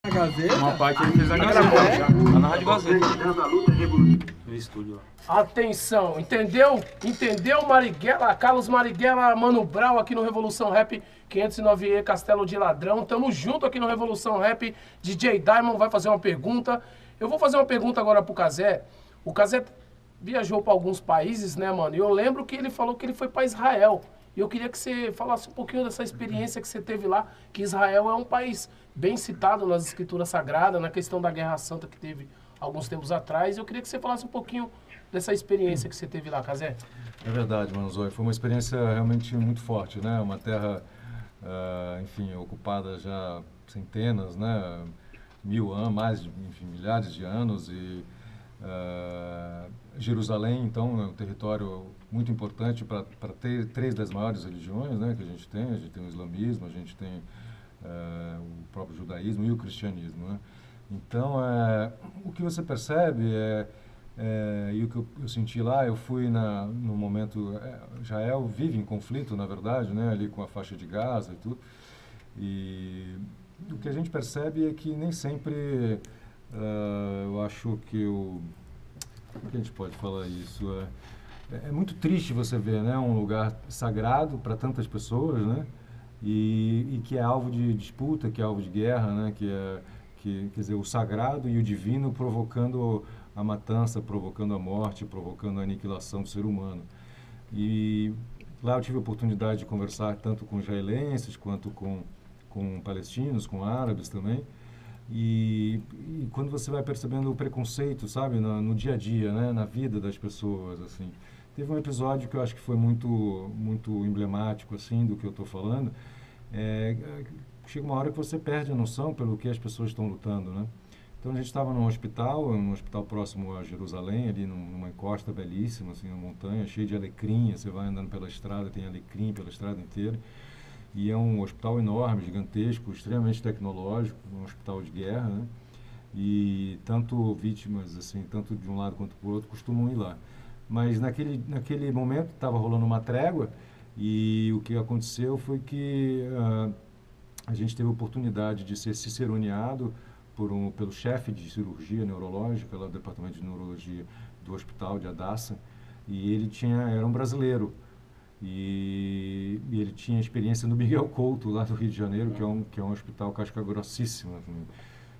A Gazeta? Uma parte ele fez a Gazeta, tá na Rádio Gazeta. Fez estúdio lá. Atenção, entendeu? Entendeu, Marighella? Carlos Marighella, Mano Brown aqui no Revolução Rap 509E, Castelo de Ladrão. Tamo junto aqui no Revolução Rap. DJ Diamond vai fazer uma pergunta. Eu vou fazer uma pergunta agora pro Cazé. O Cazé viajou para alguns países, né, mano? E eu lembro que ele falou que ele foi para Israel. E eu queria que você falasse um pouquinho dessa experiência que você teve lá, que Israel é um país bem citado nas escrituras sagradas, na questão da Guerra Santa que teve alguns tempos atrás. Eu queria que você falasse um pouquinho dessa experiência que você teve lá, Cazé. É verdade, Mano Zóio. Foi uma experiência realmente muito forte, né? Uma terra, enfim, ocupada já centenas, né? 1000 anos, mais de, enfim, milhares de anos. E Jerusalém, então, é um território muito importante para ter três das maiores religiões, né, que a gente tem. A gente tem o islamismo, a gente tem o próprio judaísmo e o cristianismo, né? Então, o que você percebe e o que eu senti lá, eu fui no momento, Israel vive em conflito, na verdade, né, ali com a faixa de Gaza e tudo, e o que a gente percebe é que nem sempre, eu acho que como que a gente pode falar isso? É muito triste você ver, né, um lugar sagrado para tantas pessoas, né, e que é alvo de disputa, que é alvo de guerra, né, quer dizer, o sagrado e o divino provocando a matança, provocando a morte, provocando a aniquilação do ser humano. E lá eu tive a oportunidade de conversar tanto com israelenses quanto com palestinos, com árabes também. E quando você vai percebendo o preconceito, sabe, no dia a dia, né, na vida das pessoas, assim. Teve um episódio que eu acho que foi muito emblemático, assim, do que eu estou falando. Chega uma hora que você perde a noção pelo que as pessoas estão lutando, né? Então a gente estava num hospital próximo a Jerusalém, ali numa encosta belíssima, assim, uma montanha, cheia de alecrim. Você vai andando pela estrada, tem alecrim pela estrada inteira. E é um hospital enorme, gigantesco, extremamente tecnológico, um hospital de guerra, né? E tanto vítimas, assim, tanto de um lado quanto do outro, costumam ir lá. Mas naquele momento estava rolando uma trégua e o que aconteceu foi que a gente teve a oportunidade de ser ciceroneado pelo chefe de cirurgia neurológica lá do departamento de neurologia do hospital de Hadassah, e ele era um brasileiro. E ele tinha experiência no Miguel Couto, lá do Rio de Janeiro, que é um hospital casca-grossíssima.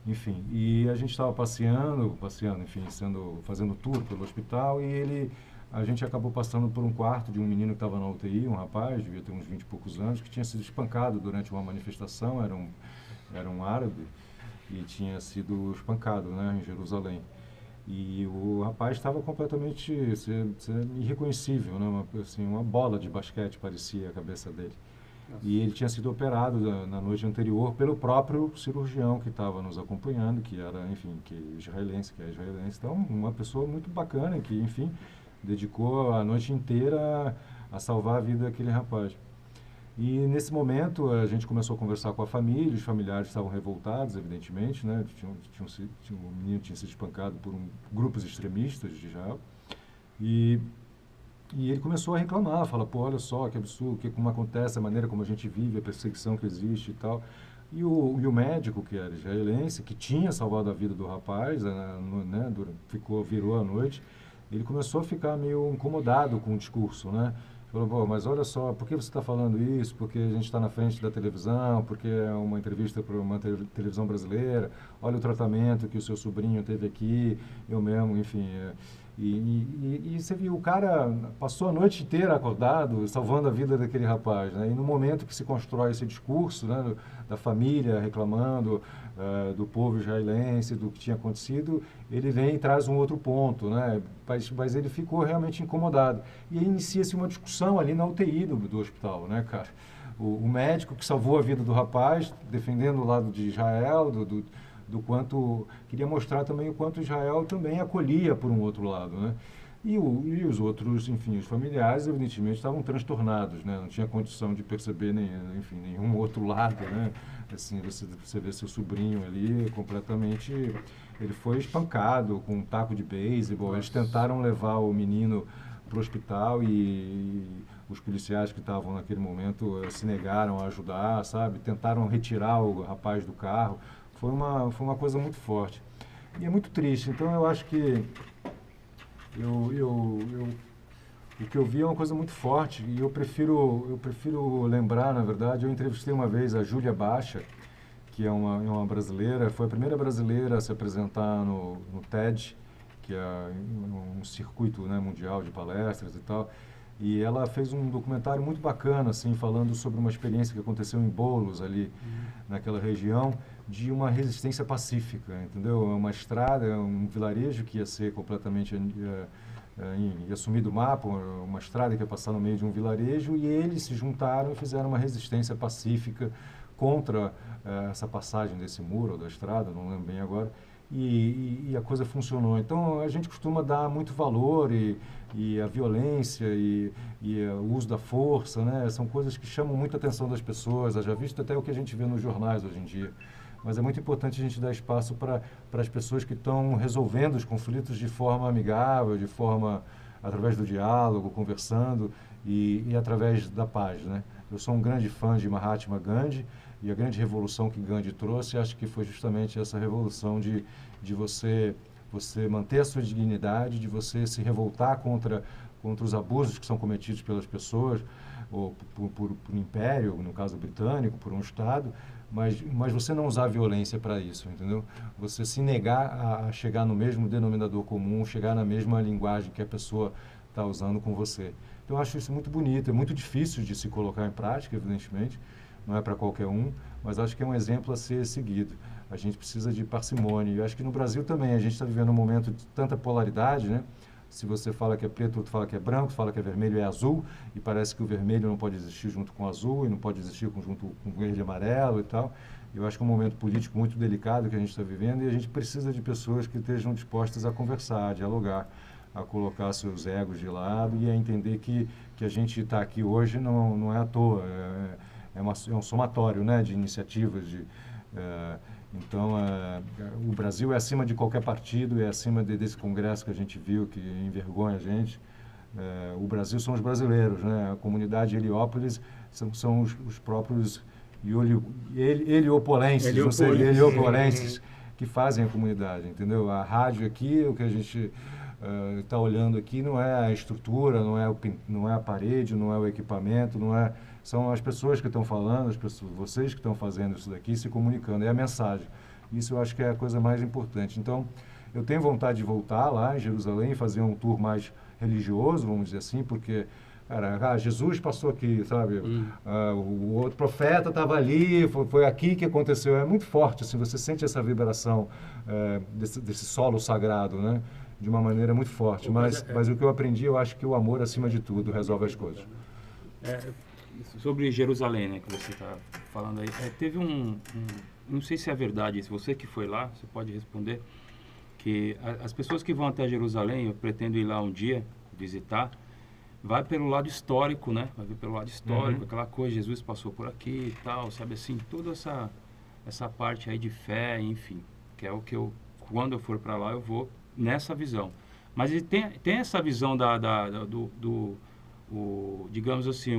Enfim, e a gente estava passeando, enfim, fazendo tour pelo hospital, e a gente acabou passando por um quarto de um menino que estava na UTI, um rapaz, devia ter uns 20 e poucos anos, que tinha sido espancado durante uma manifestação, era um árabe, e tinha sido espancado, né, em Jerusalém. E o rapaz estava completamente irreconhecível, né? Uma bola de basquete parecia a cabeça dele. Nossa. E ele tinha sido operado na noite anterior pelo próprio cirurgião que estava nos acompanhando, que era, enfim, que é israelense. Então, uma pessoa muito bacana que, enfim, dedicou a noite inteira a salvar a vida daquele rapaz. E nesse momento a gente começou a conversar com a família, os familiares estavam revoltados, evidentemente, né? O menino tinha sido espancado por grupos extremistas de Israel. E ele começou a reclamar, falar, pô, olha só que absurdo, como acontece, a maneira como a gente vive, a perseguição que existe e tal. E o médico, que era israelense, que tinha salvado a vida do rapaz, né, virou a noite, ele começou a ficar meio incomodado com o discurso, né? Falou, pô, mas olha só, por que você está falando isso? Porque a gente está na frente da televisão, porque é uma entrevista para uma televisão brasileira, olha o tratamento que o seu sobrinho teve aqui, eu mesmo, enfim. E você viu, o cara passou a noite inteira acordado, salvando a vida daquele rapaz, né? E no momento que se constrói esse discurso, né, da família reclamando, do povo israelense, do que tinha acontecido, ele vem e traz um outro ponto, né? Mas ele ficou realmente incomodado. E aí inicia-se uma discussão ali na UTI do hospital, né, cara? O médico que salvou a vida do rapaz, defendendo o lado de Israel, do quanto, queria mostrar também o quanto Israel também acolhia por um outro lado, né? E os outros, enfim, os familiares, evidentemente, estavam transtornados, né? Não tinha condição de perceber nenhum outro lado, né? Assim, você vê seu sobrinho ali completamente... Ele foi espancado com um taco de beisebol. Eles tentaram levar o menino para o hospital e os policiais que estavam naquele momento se negaram a ajudar, sabe? Tentaram retirar o rapaz do carro. Foi uma coisa muito forte. E é muito triste. Então, eu acho que o que eu vi é uma coisa muito forte e eu prefiro lembrar, na verdade, eu entrevistei uma vez a Júlia Baixa, que é uma brasileira, foi a primeira brasileira a se apresentar no TED, que é um circuito, né, mundial de palestras e tal. E ela fez um documentário muito bacana, assim, falando sobre uma experiência que aconteceu em Bolos, ali, naquela região, de uma resistência pacífica, entendeu? Uma estrada, um vilarejo que ia ser completamente... ia sumir do mapa, uma estrada que ia passar no meio de um vilarejo, e eles se juntaram e fizeram uma resistência pacífica contra essa passagem desse muro ou da estrada, não lembro bem agora, e a coisa funcionou. Então, a gente costuma dar muito valor e a violência e o uso da força, né? São coisas que chamam muito a atenção das pessoas, já visto até o que a gente vê nos jornais hoje em dia. Mas é muito importante a gente dar espaço para as pessoas que estão resolvendo os conflitos de forma amigável, de forma através do diálogo, conversando e através da paz, né? Eu sou um grande fã de Mahatma Gandhi e a grande revolução que Gandhi trouxe, acho que foi justamente essa revolução de você manter a sua dignidade, de você se revoltar contra os abusos que são cometidos pelas pessoas, ou por um império, no caso britânico, por um Estado, mas você não usar a violência para isso, entendeu? Você se negar a chegar no mesmo denominador comum, chegar na mesma linguagem que a pessoa está usando com você. Então, eu acho isso muito bonito, é muito difícil de se colocar em prática, evidentemente, não é para qualquer um, mas acho que é um exemplo a ser seguido. A gente precisa de parcimônia. E acho que no Brasil também, a gente está vivendo um momento de tanta polaridade, né? Se você fala que é preto, outro fala que é branco, fala que é vermelho, é azul, e parece que o vermelho não pode existir junto com o azul, e não pode existir junto com o verde e amarelo e tal. Eu acho que é um momento político muito delicado que a gente está vivendo, e a gente precisa de pessoas que estejam dispostas a conversar, a dialogar, a colocar seus egos de lado e a entender que a gente está aqui hoje não é à toa, é um somatório, né, de iniciativas, então, o Brasil é acima de qualquer partido, é acima desse congresso que a gente viu, que envergonha a gente. O Brasil são os brasileiros, né? A comunidade Heliópolis são os próprios heliopolenses que fazem a comunidade, entendeu? A rádio aqui, o que a gente está olhando aqui não é a estrutura, não é a parede, não é o equipamento, são as pessoas que estão falando, vocês que estão fazendo isso daqui, se comunicando, é a mensagem. Isso eu acho que é a coisa mais importante. Então, eu tenho vontade de voltar lá em Jerusalém, fazer um tour mais religioso, vamos dizer assim, porque, cara, Jesus passou aqui, sabe? O outro profeta estava ali, foi aqui que aconteceu. É muito forte, assim, você sente essa vibração desse solo sagrado, né? De uma maneira muito forte. Mas o que eu aprendi, eu acho que o amor, acima de tudo, resolve as coisas. Sobre Jerusalém, né, que você está falando aí, teve não sei se é verdade, se você que foi lá, você pode responder, que as pessoas que vão até Jerusalém, eu pretendo ir lá um dia, visitar, vai pelo lado histórico, né, vai ver pelo lado histórico, aquela coisa, Jesus passou por aqui e tal, sabe assim, toda essa parte aí de fé, enfim, que é o que quando eu for para lá, eu vou nessa visão. Mas ele tem essa visão digamos assim,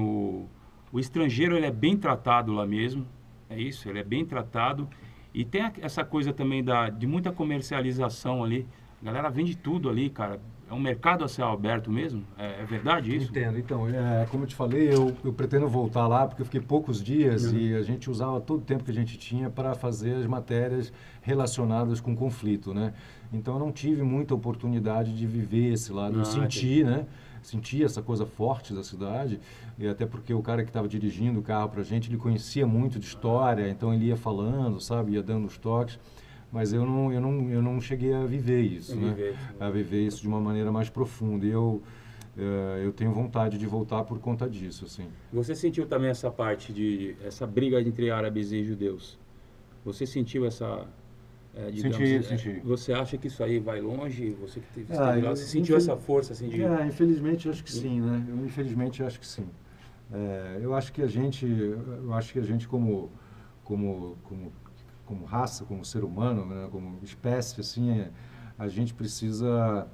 o estrangeiro, ele é bem tratado lá mesmo, é isso, ele é bem tratado, e tem essa coisa também de muita comercialização ali, a galera vende tudo ali, cara, é um mercado a céu aberto mesmo, é verdade isso? Entendo, então, como eu te falei, eu pretendo voltar lá, porque eu fiquei poucos dias e a gente usava todo o tempo que a gente tinha para fazer as matérias relacionadas com conflito, né? Então, eu não tive muita oportunidade de viver esse lado, eu senti, né? Senti essa coisa forte da cidade, e até porque o cara que estava dirigindo o carro para a gente, ele conhecia muito de história, então ele ia falando, sabe, ia dando os toques, mas eu não cheguei a viver isso, né? A viver isso de uma maneira mais profunda, e eu tenho vontade de voltar por conta disso, assim. Você sentiu também essa parte essa briga entre árabes e judeus? Você sentiu essa... Senti. Você acha que isso aí vai longe? Você que esteve lá, você sentiu essa força assim de... Infelizmente eu acho que sim, né? Infelizmente eu acho que sim. Eu acho que a gente como raça, como ser humano, né? Como espécie, assim, a gente precisa...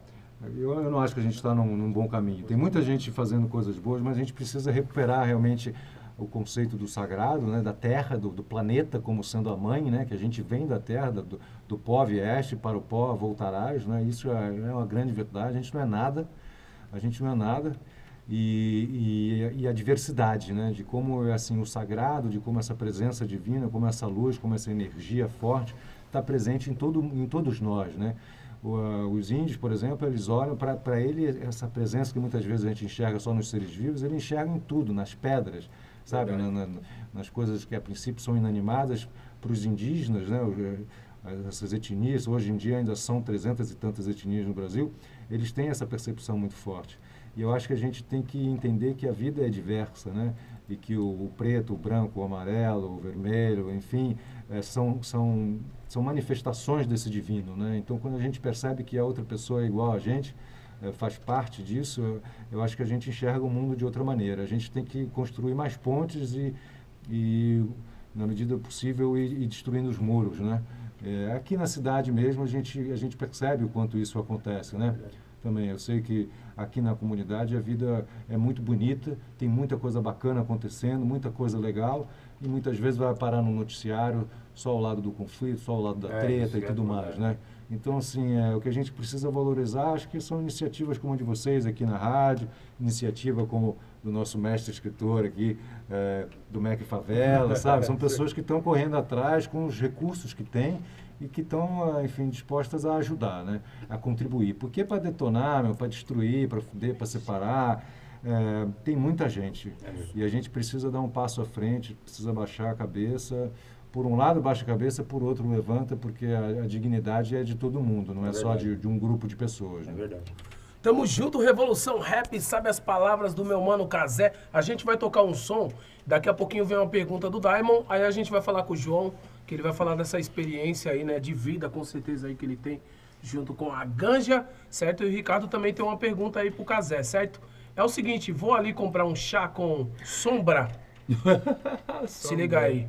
Eu não acho que a gente está num bom caminho. Tem muita gente fazendo coisas boas, mas a gente precisa recuperar realmente o conceito do sagrado, né, da terra, do planeta como sendo a mãe, né, que a gente vem da terra, do pó vieste, para o pó voltarás, né, isso é uma grande verdade, a gente não é nada, e a diversidade, né, de como assim, o sagrado, de como essa presença divina, como essa luz, como essa energia forte está presente em todos nós, né. Os índios, por exemplo, eles olham para ele, essa presença que muitas vezes a gente enxerga só nos seres vivos, eles enxergam em tudo, nas pedras, sabe? Nas coisas que a princípio são inanimadas. Para os indígenas, né? Essas etnias, hoje em dia ainda são 300 e tantas etnias no Brasil, eles têm essa percepção muito forte. E eu acho que a gente tem que entender que a vida é diversa, né? E que o preto, o branco, o amarelo, o vermelho, enfim, são manifestações desse divino, né? Então, quando a gente percebe que a outra pessoa é igual a gente, faz parte disso, eu acho que a gente enxerga o mundo de outra maneira. A gente tem que construir mais pontes e na medida possível, ir destruindo os muros, né? Aqui na cidade mesmo, a gente percebe o quanto isso acontece, né? Também, eu sei que aqui na comunidade a vida é muito bonita, tem muita coisa bacana acontecendo, muita coisa legal, e muitas vezes vai parar no noticiário só ao lado do conflito, só ao lado da treta e tudo mais, né? Então, assim, o que a gente precisa valorizar, acho que são iniciativas como a de vocês aqui na rádio, iniciativa como do nosso mestre escritor aqui, do MEC Favela, sabe? São pessoas que estão correndo atrás com os recursos que têm e que estão, enfim, dispostas a ajudar, né? A contribuir. Porque para detonar, para destruir, para fuder, para separar, tem muita gente. E a gente precisa dar um passo à frente, precisa baixar a cabeça. Por um lado baixa a cabeça, por outro levanta, porque a dignidade é de todo mundo, não é só de um grupo de pessoas. Né? É verdade. Tamo junto, Revolução Rap, sabe as palavras do meu mano Cazé. A gente vai tocar um som, daqui a pouquinho vem uma pergunta do Diamond, aí a gente vai falar com o João, que ele vai falar dessa experiência aí, né, de vida, com certeza aí que ele tem, junto com a Ganja, certo? E o Ricardo também tem uma pergunta aí pro Cazé, certo? É o seguinte, vou ali comprar um chá com sombra. Se liga aí.